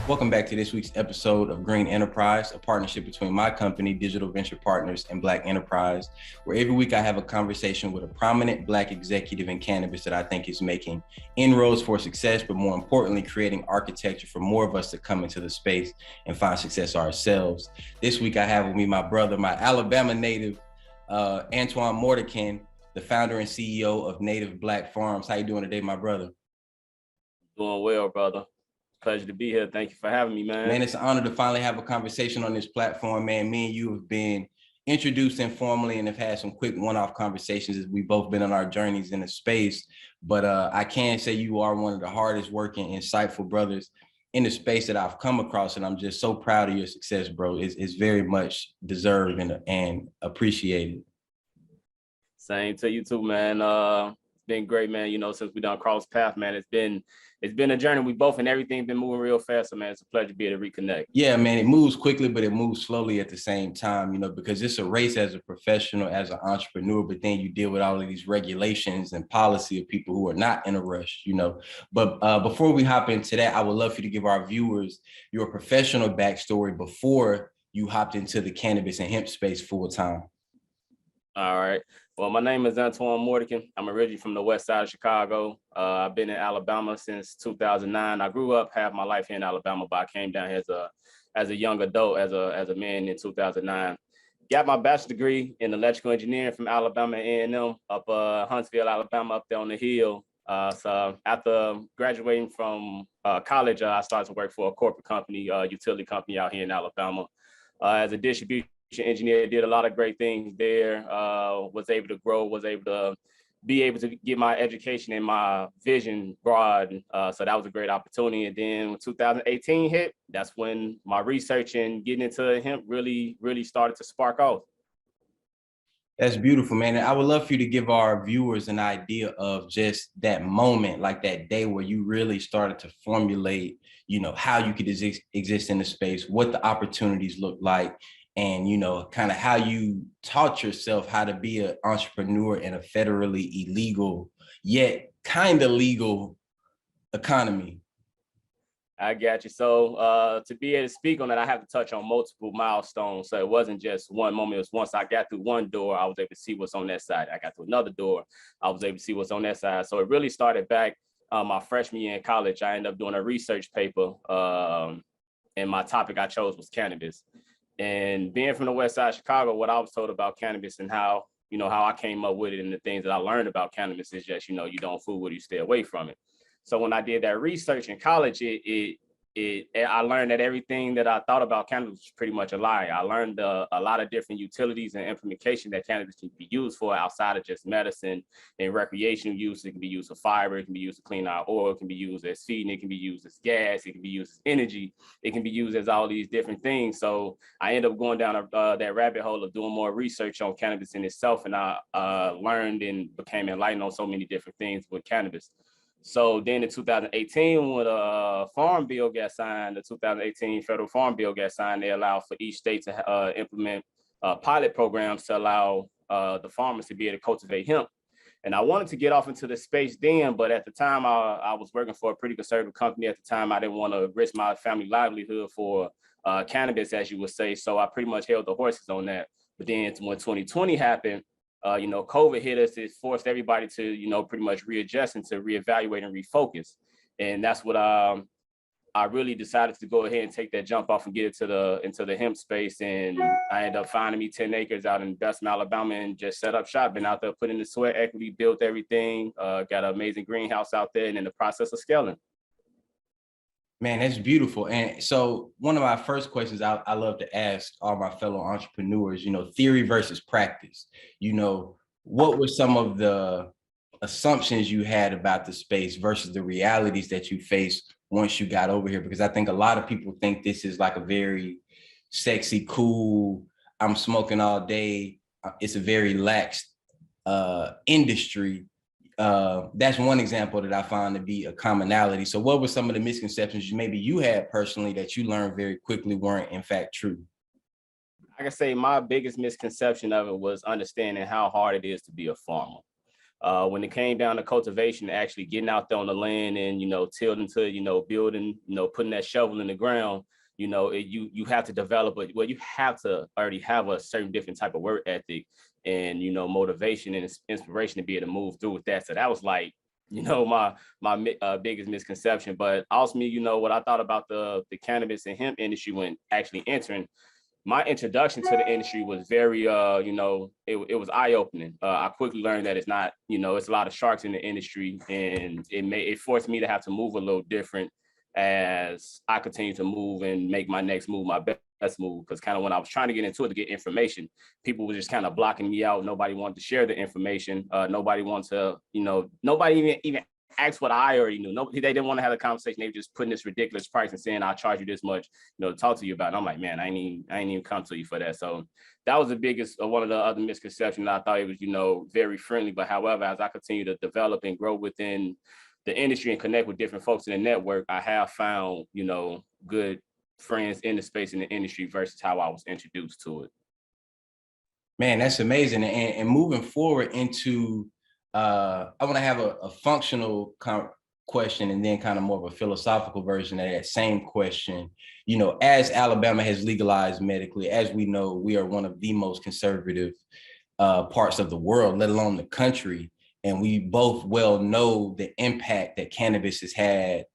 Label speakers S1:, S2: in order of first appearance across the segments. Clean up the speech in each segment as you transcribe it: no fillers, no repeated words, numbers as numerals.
S1: Welcome back to this week's episode of Green Enterprise, a partnership between my company, Digital Venture Partners, and Black Enterprise, where every week I have a conversation with a prominent Black executive in cannabis that I think is making inroads for success, but more importantly, creating architecture for more of us to come into the space and find success ourselves. This week I have with me my brother, my Alabama native, Antione Mordican, the founder and CEO of Native Black Farms. How you doing today, my brother?
S2: Doing well, brother. Pleasure to be here. Thank you for having me, man.
S1: Man, it's an honor to finally have a conversation on this platform, man. Me and you have been introduced informally and have had some quick one-off conversations as we've both been on our journeys in the space. But I can say you are one of the hardest working, insightful brothers in the space that I've come across. And I'm just so proud of your success, bro. It's very much deserved and appreciated.
S2: Same to you too, man. It's been great, man. You know, since we done crossed path, man, it's been a journey. We both and everything been moving real fast. So, man, it's a pleasure to be able to reconnect.
S1: Yeah, man, it moves quickly, but it moves slowly at the same time, you know, because it's a race as a professional, as an entrepreneur, but then you deal with all of these regulations and policy of people who are not in a rush, you know. But before we hop into that, I would love for you to give our viewers your professional backstory before you hopped into the cannabis and hemp space full time.
S2: All right. Well, my name is Antione Mordican. I'm originally from the west side of Chicago. I've been in Alabama since 2009. I grew up half my life here in Alabama, but I came down here as a young adult, as a man in 2009. Got my bachelor's degree in electrical engineering from Alabama A&M up Huntsville, Alabama, up there on the hill. So after graduating from college, I started to work for a corporate company, utility company out here in Alabama as a distribution engineer. Did a lot of great things there, was able to grow, was able to be able to get my education and my vision broad. So that was a great opportunity. And then when 2018 hit, that's when my research and getting into hemp really started to spark off.
S1: That's beautiful, man. And I would love for you to give our viewers an idea of just that moment, like that day where you really started to formulate, you know, how you could exist in the space, what the opportunities look like, and, you know, kind of how you taught yourself how to be an entrepreneur in a federally illegal, yet kind of legal economy.
S2: I got you. So to be able to speak on that, I have to touch on multiple milestones. So it wasn't just one moment. It was once I got through one door, I was able to see what's on that side. I got through another door, I was able to see what's on that side. So it really started back my freshman year in college. I ended up doing a research paper, and my topic I chose was cannabis. And being from the west side of Chicago, what I was told about cannabis and how I came up with it and the things that I learned about cannabis is just, you don't fool with it, you stay away from it. So when I did that research in college, I learned that everything that I thought about cannabis was pretty much a lie. I learned a lot of different utilities and implementation that cannabis can be used for outside of just medicine and recreational use. It can be used for fiber, it can be used to clean out oil, it can be used as feeding, it can be used as gas, it can be used as energy, it can be used as all these different things. So I ended up going down that rabbit hole of doing more research on cannabis in itself, and I learned and became enlightened on so many different things with cannabis. So then in 2018, when a farm bill got signed, the 2018 federal farm bill got signed, they allowed for each state to implement pilot programs to allow the farmers to be able to cultivate hemp. And I wanted to get off into the space then, but at the time I was working for a pretty conservative company at the time. I didn't want to risk my family livelihood for cannabis, as you would say. So I pretty much held the horses on that. But then when 2020 happened, COVID hit us. It forced everybody to, pretty much readjust and to reevaluate and refocus. And that's what I really decided to go ahead and take that jump off and get into the hemp space. And I ended up finding me 10 acres out in Bessemer, Alabama, and just set up shop. Been out there putting in the sweat equity, built everything, got an amazing greenhouse out there, and in the process of scaling.
S1: Man, that's beautiful. And so one of my first questions I love to ask all my fellow entrepreneurs, theory versus practice. What were some of the assumptions you had about the space versus the realities that you faced once you got over here? Because I think a lot of people think this is like a very sexy, cool, I'm smoking all day. It's a very lax industry. That's one example that I found to be a commonality. So what were some of the misconceptions maybe you had personally that you learned very quickly weren't in fact true?
S2: I can say my biggest misconception of it was understanding how hard it is to be a farmer. When it came down to cultivation, actually getting out there on the land and, tilling to, building, putting that shovel in the ground, you have to develop it. Well, you have to already have a certain different type of work ethic and, motivation and inspiration to be able to move through with that. So that was like, my biggest misconception. But also, what I thought about the cannabis and hemp industry when actually entering, my introduction to the industry was very, it was eye-opening. I quickly learned that it's not, it's a lot of sharks in the industry, and it forced me to have to move a little different as I continue to move and make my next move, my best move. Because kind of when I was trying to get into it to get information, people were just kind of blocking me out. Nobody wanted to share the information. Nobody wanted to, nobody even asked what I already knew. Nobody, they didn't want to have a conversation. They were just putting this ridiculous price and saying, I'll charge you this much, to talk to you about. And I'm like, man, I ain't even come to you for that. So that was the biggest, one of the other misconceptions. I thought it was, very friendly. But however, as I continue to develop and grow within the industry and connect with different folks in the network, I have found, good friends in the space in the industry versus how I was introduced to it.
S1: Man, that's amazing. And moving forward into, I want to have a functional question and then kind of more of a philosophical version of that same question. As Alabama has legalized medically, as we know, we are one of the most conservative parts of the world, let alone the country. And we both well know the impact that cannabis has had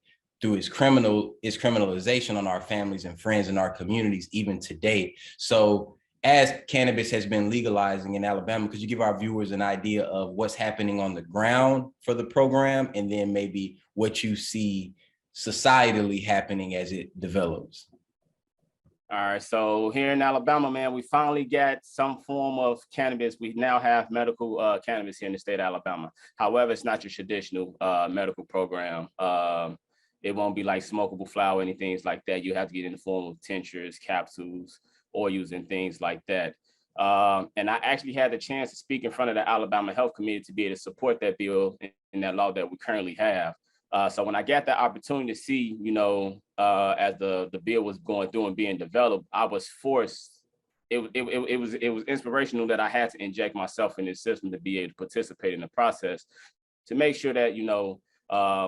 S1: through its criminalization on our families and friends and our communities, even today. So as cannabis has been legalizing in Alabama, could you give our viewers an idea of what's happening on the ground for the program, and then maybe what you see societally happening as it develops?
S2: All right, so here in Alabama, man, we finally got some form of cannabis. We now have medical cannabis here in the state of Alabama. However, it's not your traditional medical program. It won't be like smokable flower, anything like that. You have to get in the form of tinctures, capsules, oils, and things like that. And I actually had the chance to speak in front of the Alabama Health Committee to be able to support that bill and that law that we currently have. So when I got the opportunity to see, as the bill was going through and being developed, I was forced. It was inspirational that I had to inject myself in this system to be able to participate in the process, to make sure that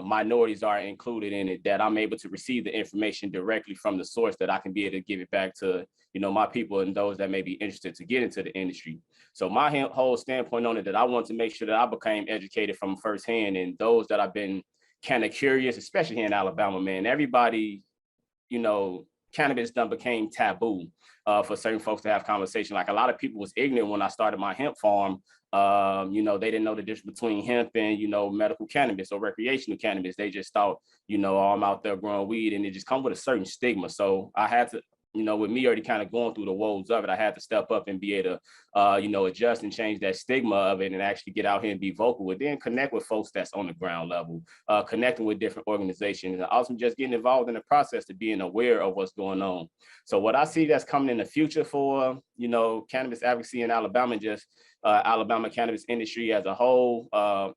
S2: minorities are included in it, that I'm able to receive the information directly from the source, that I can be able to give it back to my people and those that may be interested to get into the industry. So my whole standpoint on it, that I want to make sure that I became educated from firsthand, and those that I've been kind of curious, especially here in Alabama, man, everybody, cannabis done became taboo for certain folks to have conversation. Like, a lot of people was ignorant when I started my hemp farm. They didn't know the difference between hemp and, medical cannabis or recreational cannabis. They just thought, oh, I'm out there growing weed, and it just come with a certain stigma. So I had to, with me already kind of going through the woes of it, I had to step up and be able to, adjust and change that stigma of it, and actually get out here and be vocal, and then connect with folks that's on the ground level, connecting with different organizations, and also just getting involved in the process to being aware of what's going on. So what I see that's coming in the future for, cannabis advocacy in Alabama, just Alabama cannabis industry as a whole,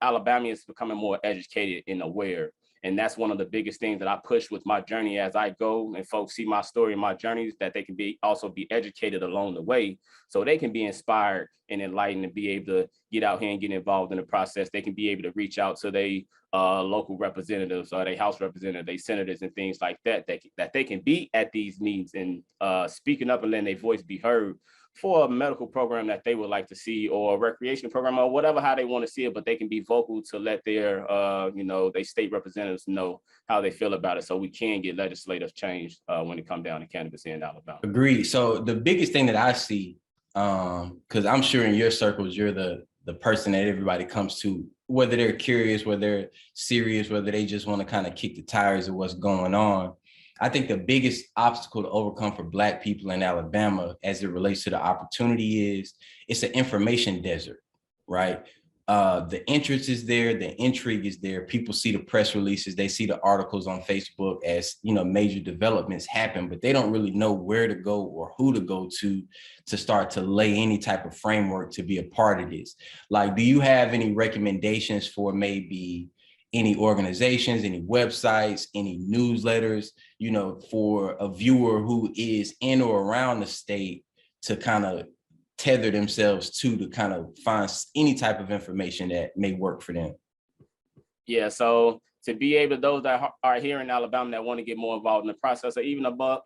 S2: Alabamians becoming more educated and aware. And that's one of the biggest things that I push with my journey as I go, and folks see my story and my journeys, that they can also be educated along the way, so they can be inspired and enlightened and be able to get out here and get involved in the process. They can be able to reach out to their local representatives or their house representatives, their senators, and things like that, that they can be at these meetings and speaking up and letting their voice be heard for a medical program that they would like to see, or a recreational program, or whatever, how they want to see it, but they can be vocal to let their, their state representatives know how they feel about it, so we can get legislative change when it comes down to cannabis in Alabama.
S1: Agreed. So the biggest thing that I see, because I'm sure in your circles, you're the person that everybody comes to, whether they're curious, whether they're serious, whether they just want to kind of kick the tires of what's going on. I think the biggest obstacle to overcome for Black people in Alabama as it relates to the opportunity is it's an information desert, right? The interest is there, the intrigue is there. People see the press releases, they see the articles on Facebook as, major developments happen, but they don't really know where to go or who to go to start to lay any type of framework to be a part of this. Like, do you have any recommendations for maybe any organizations, any websites, any newsletters, for a viewer who is in or around the state to kind of tether themselves to kind of find any type of information that may work for them?
S2: Yeah, so to be able, those that are here in Alabama that want to get more involved in the process, or even above,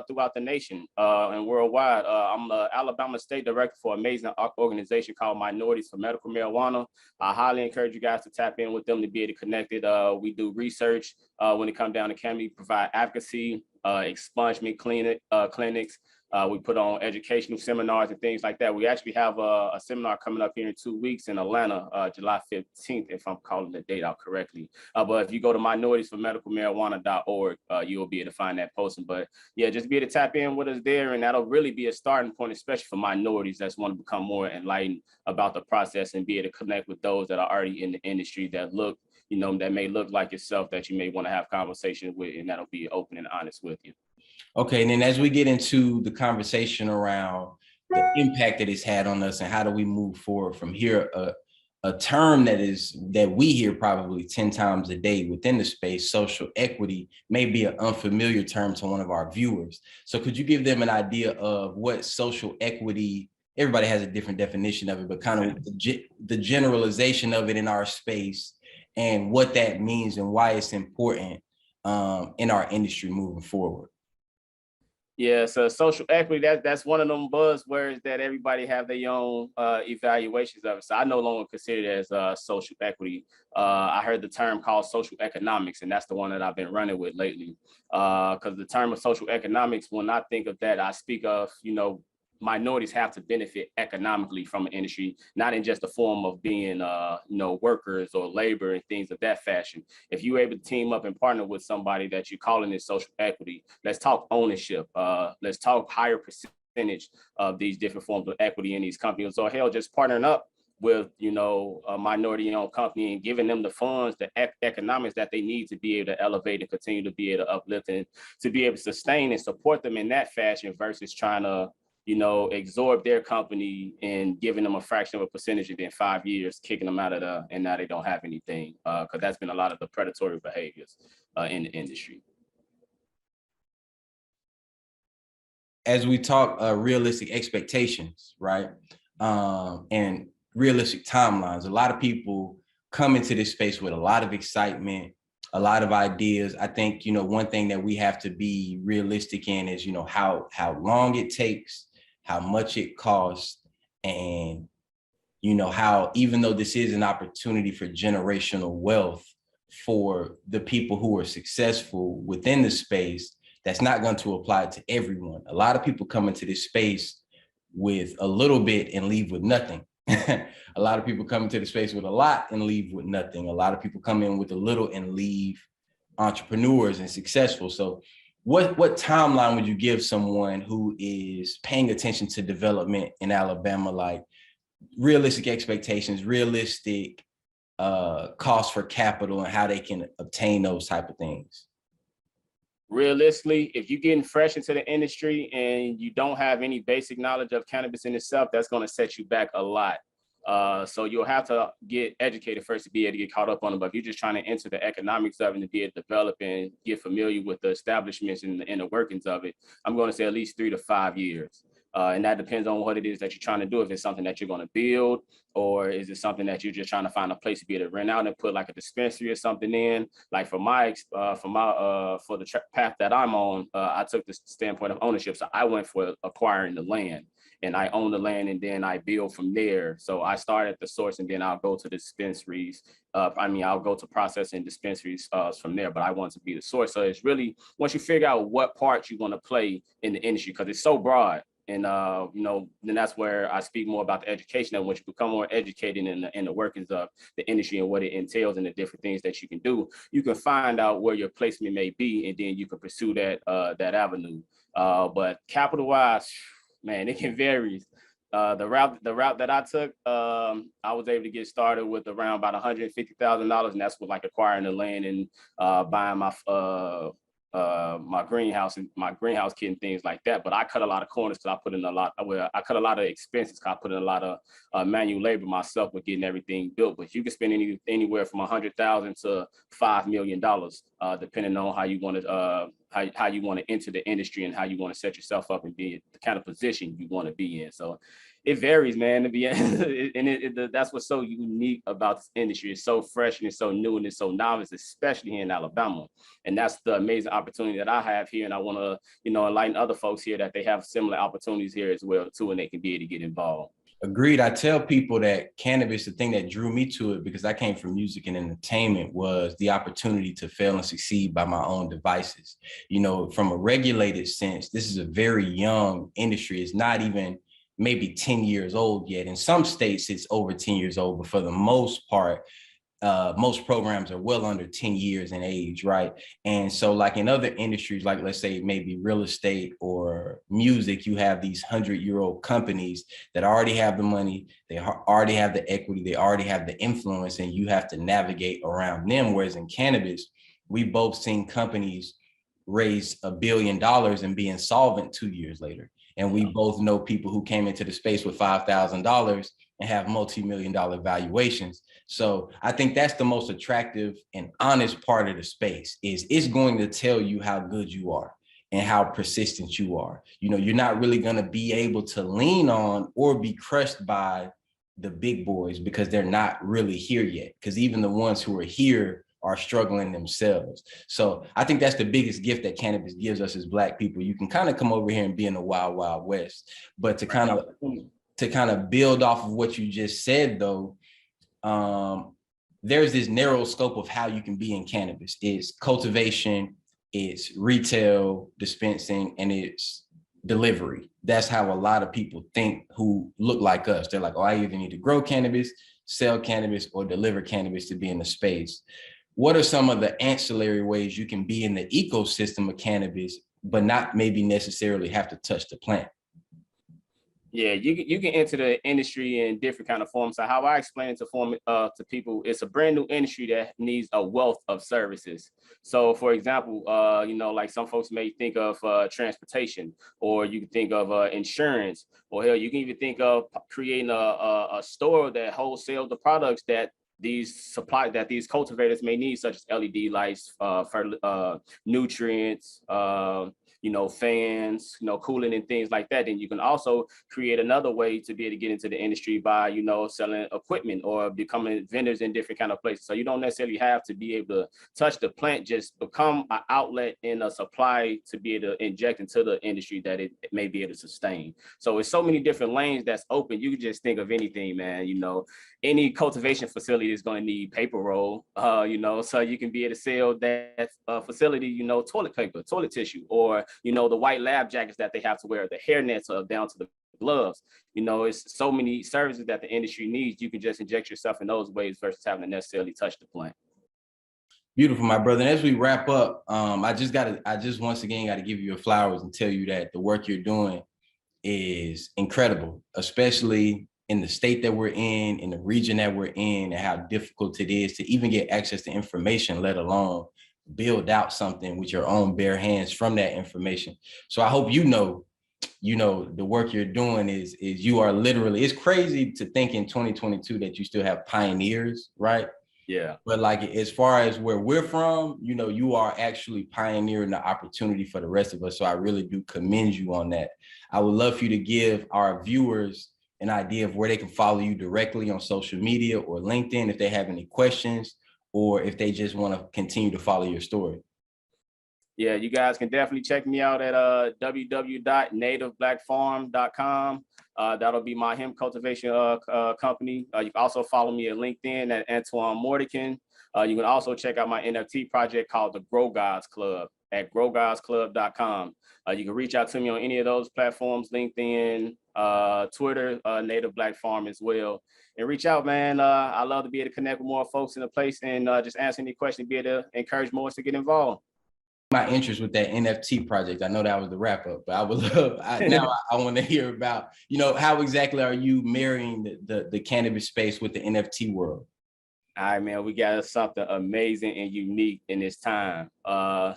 S2: throughout the nation and worldwide, I'm the Alabama State Director for an amazing organization called Minorities for Medical Marijuana. I highly encourage you guys to tap in with them to be able to connect it. We do research when it comes down to cannabis, provide advocacy, expungement clinics. We put on educational seminars and things like that. We actually have a seminar coming up here in 2 weeks in Atlanta, July 15th, if I'm calling the date out correctly. But if you go to minoritiesformedicalmarijuana.org, you'll be able to find that posting. But yeah, just be able to tap in with us there. And that'll really be a starting point, especially for minorities that want to become more enlightened about the process and be able to connect with those that are already in the industry that look, that may look like yourself, that you may want to have conversations with, and that'll be open and honest with you.
S1: Okay, and then as we get into the conversation around the impact that it's had on us and how do we move forward from here, a term that we hear probably 10 times a day within the space, social equity, may be an unfamiliar term to one of our viewers. So could you give them an idea of what social equity, everybody has a different definition of it, but kind of the generalization of it in our space and what that means and why it's important in our industry moving forward?
S2: Yeah, so social equity, that's one of them buzzwords that everybody have their own evaluations of it. So I no longer consider it as social equity. I heard the term called social economics, and that's the one that I've been running with lately. Because the term of social economics, when I think of that, I speak of, minorities have to benefit economically from an industry, not in just the form of being, workers or labor and things of that fashion. If you're able to team up and partner with somebody that you're calling this social equity, let's talk ownership. Let's talk higher percentage of these different forms of equity in these companies. Or hell, just partnering up with, a minority-owned company and giving them the funds, the economics that they need to be able to elevate and continue to be able to uplift and to be able to sustain and support them in that fashion versus trying to absorb their company and giving them a fraction of a percentage and then 5 years kicking them out of and now they don't have anything. Because that's been a lot of the predatory behaviors in the industry.
S1: As we talk realistic expectations, right? And realistic timelines, a lot of people come into this space with a lot of excitement, a lot of ideas. I think, one thing that we have to be realistic in is, how long it takes, how much it costs, and how, even though this is an opportunity for generational wealth for the people who are successful within the space, that's not going to apply to everyone. A lot of people come into this space with a little bit and leave with nothing. A lot of people come into the space with a lot and leave with nothing. A lot of people come in with a little and leave entrepreneurs and successful. So what timeline would you give someone who is paying attention to development in Alabama, like realistic expectations, realistic costs for capital, and how they can obtain those type of things?
S2: Realistically, if you're getting fresh into the industry and you don't have any basic knowledge of cannabis in itself, that's going to set you back a lot. So you'll have to get educated first to be able to get caught up on it. But if you're just trying to enter the economics of it and to be able to develop and get familiar with the establishments and the workings of it, I'm going to say at least 3 to 5 years. And that depends on what it is that you're trying to do. If it's something that you're going to build, or is it something that you're just trying to find a place to be able to rent out and put like a dispensary or something in? Like for the path that I'm on, I took the standpoint of ownership. So I went for acquiring the land, and I own the land, and then I build from there. So I start at the source, and then I'll go to dispensaries. I'll go to processing dispensaries from there, but I want to be the source. So it's really, once you figure out what part you want to play in the industry, because it's so broad. And, then that's where I speak more about the education. And once you become more educated in the workings of the industry and what it entails and the different things that you can do, you can find out where your placement may be, and then you can pursue that avenue. But capital wise, man, it can vary. The route that I took, I was able to get started with around about $150,000, and that's with like acquiring the land and buying my greenhouse kit and things like that. But I cut a lot of corners because I put in a lot. I cut a lot of expenses because I put in a lot of manual labor myself with getting everything built. But you can spend anywhere from $100,000 to $5 million depending on how you want to how you want to enter the industry and how you want to set yourself up and be the kind of position you want to be in. So it varies, man, to be and that's what's so unique about this industry. It's so fresh and it's so new and it's so novice, especially here in Alabama. And that's the amazing opportunity that I have here. And I want to, enlighten other folks here that they have similar opportunities here as well too, and they can be able to get involved.
S1: Agreed. I tell people that cannabis, the thing that drew me to it, because I came from music and entertainment, was the opportunity to fail and succeed by my own devices. From a regulated sense, this is a very young industry. It's not even maybe 10 years old yet. In some states, it's over 10 years old, but for the most part, most programs are well under 10 years in age, right? And so like in other industries, like let's say maybe real estate or music, you have these 100-year-old companies that already have the money, they already have the equity, they already have the influence, and you have to navigate around them. Whereas in cannabis, we've both seen companies raise $1 billion and be insolvent 2 years later. And we both know people who came into the space with $5,000 and have multi-million-dollar valuations. So I think that's the most attractive and honest part of the space, is it's going to tell you how good you are and how persistent you are. You're not really going to be able to lean on or be crushed by the big boys because they're not really here yet. Because even the ones who are here are struggling themselves. So I think that's the biggest gift that cannabis gives us as Black people. You can kind of come over here and be in the wild, wild west, but to kind of build off of what you just said, though, there's this narrow scope of how you can be in cannabis. It's cultivation, it's retail dispensing, and it's delivery. That's how a lot of people think who look like us. They're like, oh, I either need to grow cannabis, sell cannabis, or deliver cannabis to be in the space. What are some of the ancillary ways you can be in the ecosystem of cannabis, but not maybe necessarily have to touch the plant?
S2: Yeah, you can enter the industry in different kind of forms. So how I explain it to people, it's a brand new industry that needs a wealth of services. So for example, like some folks may think of transportation, or you can think of insurance, or hell, you can even think of creating a store that wholesale the products that these cultivators may need, such as LED lights, nutrients, fans, cooling and things like that. And you can also create another way to be able to get into the industry by, selling equipment or becoming vendors in different kind of places. So you don't necessarily have to be able to touch the plant, just become an outlet and a supply to be able to inject into the industry that it may be able to sustain. So it's so many different lanes that's open. You can just think of anything, man. Any cultivation facility is going to need paper roll, so you can be able to sell that facility, toilet paper, toilet tissue, or, the white lab jackets that they have to wear, the hair nets down to the gloves. It's so many services that the industry needs. You can just inject yourself in those ways versus having to necessarily touch the plant.
S1: Beautiful, my brother. And as we wrap up, I just once again got to give you your flowers and tell you that the work you're doing is incredible, especially in the state that we're in the region that we're in, and how difficult it is to even get access to information, let alone build out something with your own bare hands from that information. So I hope the work you're doing is you are literally, it's crazy to think in 2022 that you still have pioneers, right?
S2: Yeah.
S1: But like, as far as where we're from, you are actually pioneering the opportunity for the rest of us. So I really do commend you on that. I would love for you to give our viewers an idea of where they can follow you directly on social media or LinkedIn if they have any questions, or if they just want to continue to follow your story.
S2: Yeah, you guys can definitely check me out at www.nativeblackfarm.com. That'll be my hemp cultivation company. You can also follow me at LinkedIn at Antione Mordican. You can also check out my NFT project called the Grow Gods Club at growgodsclub.com. You can reach out to me on any of those platforms, LinkedIn, Twitter, Native Black Farm as well. And reach out, man. I love to be able to connect with more folks in the place and just answer any questions, be able to encourage more to get involved.
S1: My interest with that NFT project, I know that was the wrap up, but I would love, I want to hear about, how exactly are you marrying the cannabis space with the NFT world?
S2: All right, man, we got something amazing and unique in this time.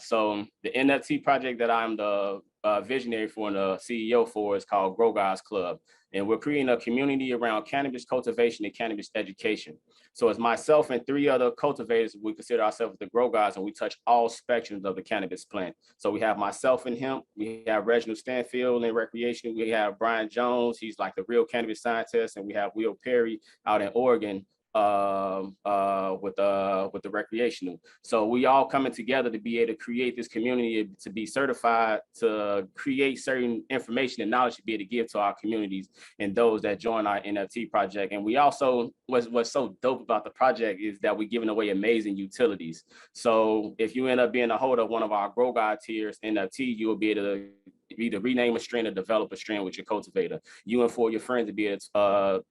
S2: So the NFT project that I'm the visionary for and the CEO for is called Grow Guys Club. And we're creating a community around cannabis cultivation and cannabis education. So it's myself and 3 other cultivators. We consider ourselves the Grow Guys, and we touch all spectrums of the cannabis plant. So we have myself and hemp. We have Reginald Stanfield in recreation. We have Brian Jones. He's like the real cannabis scientist. And we have Will Perry out in Oregon with the recreational. So we all coming together to be able to create this community, to be certified, to create certain information and knowledge to be able to give to our communities and those that join our NFT project. And we also, what's so dope about the project is that we're giving away amazing utilities. So if you end up being a holder of one of our Grow Guide tiers NFT, you will be able to either rename a strain or develop a strain with your cultivator. You and 4 of your friends to be able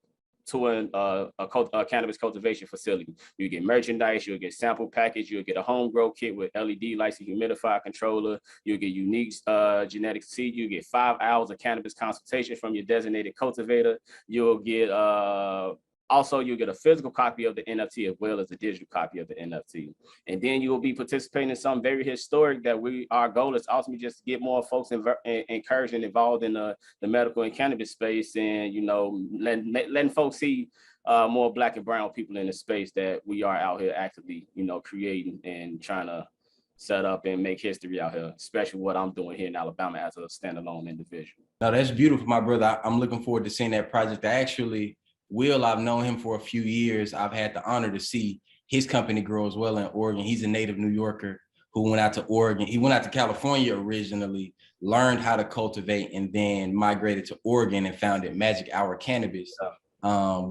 S2: to a cannabis cultivation facility. You get merchandise, you'll get sample package, you'll get a home grow kit with LED lights and humidifier controller, you'll get unique genetic seed, you get 5 hours of cannabis consultation from your designated cultivator, you'll get also, you'll get a physical copy of the NFT as well as a digital copy of the NFT. And then you will be participating in something very historic that our goal is ultimately just to get more folks encouraged and involved in the medical and cannabis space, and, you know, letting folks see more Black and brown people in the space that we are out here actively, you know, creating and trying to set up and make history out here, especially what I'm doing here in Alabama as a standalone individual.
S1: No, that's beautiful, my brother. I'm looking forward to seeing that project. I've known him for a few years. I've had the honor to see his company grow as well in Oregon. He's a native New Yorker who went out to Oregon. He went out to California originally, learned how to cultivate, and then migrated to Oregon and founded Magic Hour Cannabis,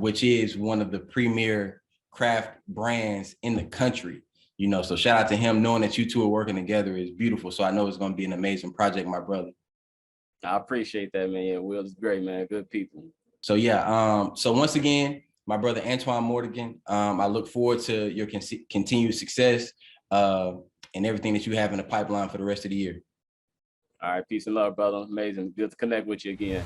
S1: which is one of the premier craft brands in the country. You know, so shout out to him. Knowing that you two are working together is beautiful. So I know it's going to be an amazing project, my brother.
S2: I appreciate that, man. Yeah, Will's great, man. Good people.
S1: So yeah, so once again, my brother Antione Mordican, I look forward to your continued success and everything that you have in the pipeline for the rest of the year.
S2: All right, peace and love, brother. Amazing. Good to connect with you again.